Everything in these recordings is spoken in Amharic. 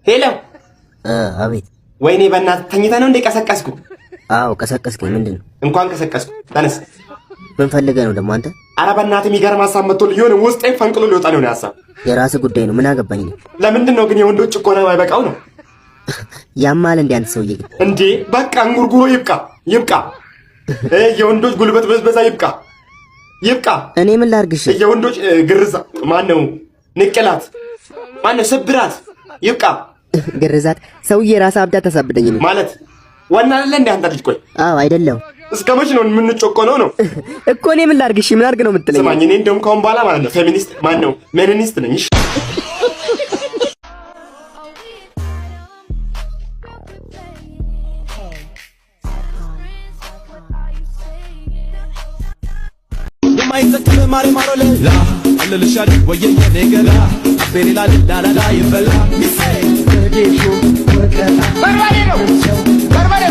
ሄሎ አቤት። ወይኔ በእናትህ ተኝተህ ነው እንደ ቀሰቀስኩ? አዎ ቀሰቀስከኝ። ምንድነው? እንኳን ቀሰቀስኩ። ተነስ። ምን ፈልገህ ነው ደግሞ አንተ? ኧረ በእናትህ የሚገርም ሀሳብ መጥቶልኝ የሆነ ውስጤን ፈንቅሎ ሊወጣ ነው ሀሳብ። የራስህ ጉዳይ ነው፣ ምን አገባኝ ነው። ለምንድን ነው ግን የወንዶች ጭቆና የማይበቃው ነው? ያማል እንዴ አንተ ሰውዬ ግን? እንዴ በቃ እንጉርጉሮ ይብቃ ይብቃ። የወንዶች ጉልበት በዝበዛ ይብቃ ይብቃ። እኔ ምን ላድርግሽ? የወንዶች ግርዛ ማነው? ንቅላት ማነው? ስብራት ይብቃ። ግርዛት ሰውዬ ራስህ አብዳ ተሳብደኝ ነው ማለት ዋና አይደለ እንዴ አንተ ልጅ? ቆይ አዎ አይደለም። እስከ መቼ ነው የምንጮቆነው ነው እኮ። እኔ ምን ላድርግሽ? ምን አድርግ ነው የምትለኝ? ስማኝ፣ እኔ እንደውም ካሁን በኋላ ማለት ነው ፌሚኒስት ማነው ሜኒኒስት ነኝ። የማይዘክር ማሪ ማሮለ ላ አለልሻል ወየየ ነገላ አቤላ ላላላ ይበላ ሚሴ ጌሾ ወቀታ በርባሬ ነው በርባሬ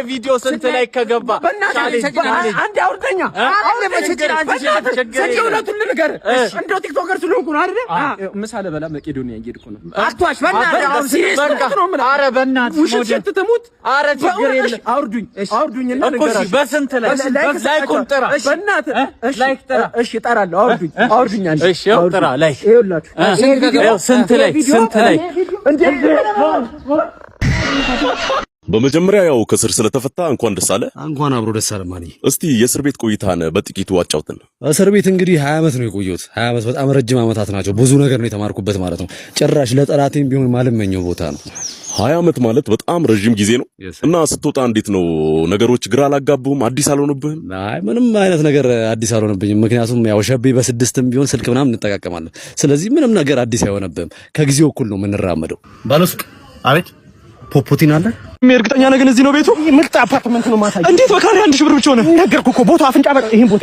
ቪዲዮ ስንት ላይ ከገባ አንድ አውርደኛ እንደው ቲክቶከር ስለሆንኩ ነው አይደል? ምሳሌ በላ መቄዶንያ እየሄድኩ ነው። አትዋሽ በእናትህ። ኧረ በእናትህ ውሸት ትሙት። ኧረ ችግር የለም አውርዱኝና ንገራችሁ። በስንት ላይ ላይኩን ጥራ በእናትህ። ላይክ ጥራ። እሺ እጠራለሁ። አውርዱኝ አንዴ። እሺ ጥራ ላይክ። ይኸውላችሁ ስንት ላይ በመጀመሪያ ያው ከስር ስለተፈታ እንኳን ደስ አለ። እንኳን አብሮ ደስ አለ ማኒ። እስቲ የእስር ቤት ቆይታን በጥቂቱ አጫውተን። እስር ቤት እንግዲህ 20 ዓመት ነው የቆየሁት። 20 ዓመት በጣም ረጅም ዓመታት ናቸው። ብዙ ነገር ነው የተማርኩበት ማለት ነው። ጭራሽ ለጠላቴም ቢሆን ማልመኘው ቦታ ነው። 20 ዓመት ማለት በጣም ረጅም ጊዜ ነው። እና ስትወጣ እንዴት ነው ነገሮች ግራ አላጋቡህም? አዲስ አልሆነብህም? አይ ምንም አይነት ነገር አዲስ አልሆነብኝም። ምክንያቱም ያው ሸቤ በስድስትም ቢሆን ስልክ ምናምን እንጠቃቀማለን። ስለዚህ ምንም ነገር አዲስ አይሆነብህም። ከጊዜው እኩል ነው የምንራመደው። ባለሱቅ አቤት። ፖፖቲን አለ? እርግጠኛ ነህ ግን እዚህ ነው ቤቱ? ምርጥ አፓርትመንት ነው። ማሳይ እንዴት በካሬ 1000 ብር ብቻ ሆነ? ነገርኩህ እኮ ቦታው አፍንጫ በቃ። ይሄን ቦታ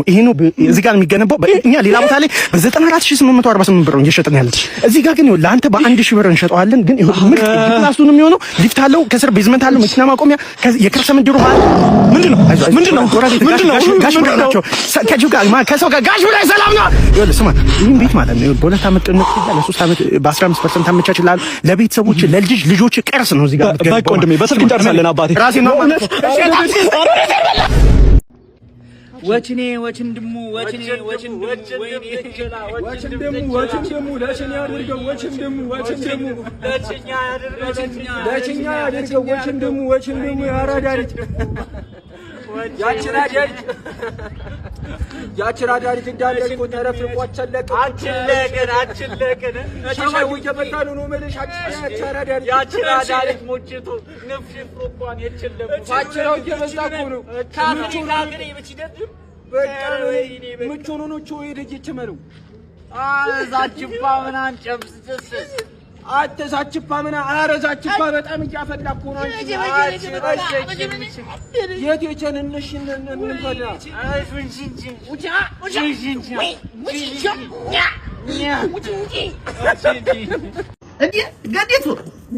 ይሄ ነው እዚህ ጋር የሚገነባው። እኛ ሌላ ቦታ ላይ በ94848 ብር ነው እየሸጥን ያለች። እዚህ ጋር ግን ለአንተ በ1000 ብር እንሸጠዋለን። ግን ምርጥ ክላሱ ነው የሚሆነው። ሊፍት አለው፣ ከስር ቤዝመንት አለው፣ መኪና ማቆሚያ፣ የከርሰ ምድር ውሃ። ምንድነው ጋሽ ብር ናቸው። ከጂው ጋር ከሰው ጋር ጋሽ ብር ሰላም ነው። ይኸውልህ ስማ፣ ይሄን ቤት ማለት ነው በ2 ዓመት ጥንት ለ3 ዓመት በ15% አመቻችልሃል። ለቤተሰቦች ለልጅ ልጆች ቀርስ ነው እዚህ ጋር በቃ ወንድሜ በስልክ እንጨርሳለን። አባቴ ራሴ ነው ወችኔ ወችንድሙ ወችኔ ወችንድሙ ለችኛ ያድርገው ወችንድሙ ያራዳሪት ያችራዳሪት እንዳለች እኮ ተረፍርቋቸለ አችለቅን ሻው እየበላሉ ነው ማለት ያችራዳሪት ሞጭቱ ንፍሽ ፍሮቋን የችለም አችራው እየበላ እኮ ነው ካፍሪካ ግን ይብችደት በጣም ምቹ ነው ነው የደጅች መለው አዛችባ ምናን ጨብስስ አተዛችባ ምና አረዛችባ በጣም እያፈላ እኮ ነው አንቺ የቴቸን እንሽን እንፈላ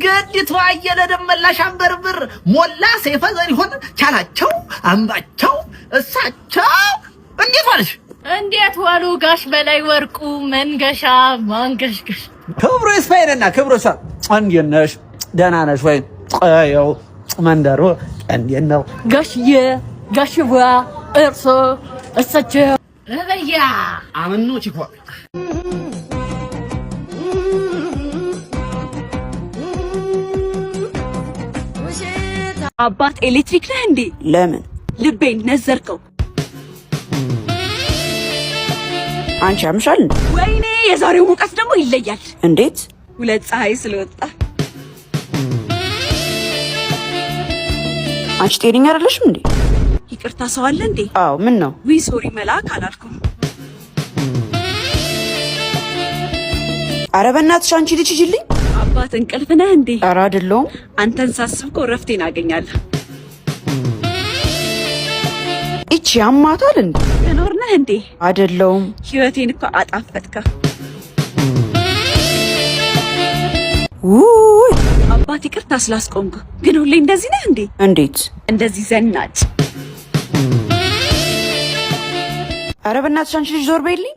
ገዲቱ አየለ ደመላሽ አንበርብር ሞላ ሰይፈ ዘሪሁን ቻላቸው አምባቸው እሳቸው እንዴት ዋልሽ? እንዴት ዋሉ ጋሽ በላይ ወርቁ መንገሻ ማንገሽገሽ ክብሩ ይስፋይና ክብሩ ሳ እንዴት ነሽ? ደህና ነሽ ወይ? ቆየው መንደሩ እንዴት ነው ጋሽዬ? ጋሽዋ እርሶ እሳቸው ለበያ አመኑ ቺኳ አባት ኤሌክትሪክ ነህ እንዴ? ለምን ልቤን ነዘርከው? አንቺ አምሻል። ወይኔ የዛሬው ሙቀት ደግሞ ይለያል። እንዴት? ሁለት ፀሐይ ስለወጣ። አንቺ ጤነኛ አይደለሽም እንዴ? ይቅርታ ሰው አለ እንዴ? አዎ ምን ነው? ዊ ሶሪ መልአክ አላልኩም። ኧረ በእናትሽ አንቺ ልጅ ይልኝ። አባት እንቅልፍ ነህ እንዴ? ኧረ አይደለሁም። አንተን ሳስብ እኮ እረፍቴን አገኛለሁ። እቺ ያማታል እንዴ? ተኖር ነህ እንዴ? አይደለሁም። ህይወቴን እኮ አጣፈጥከው። ውይ አባት ይቅርታ ስላስቆምኩ፣ ግን ሁሌ እንደዚህ ነህ እንዴ? እንዴት እንደዚህ ዘናጭ? ኧረ በእናትሽ አንቺ ልጅ ዞር በይልኝ።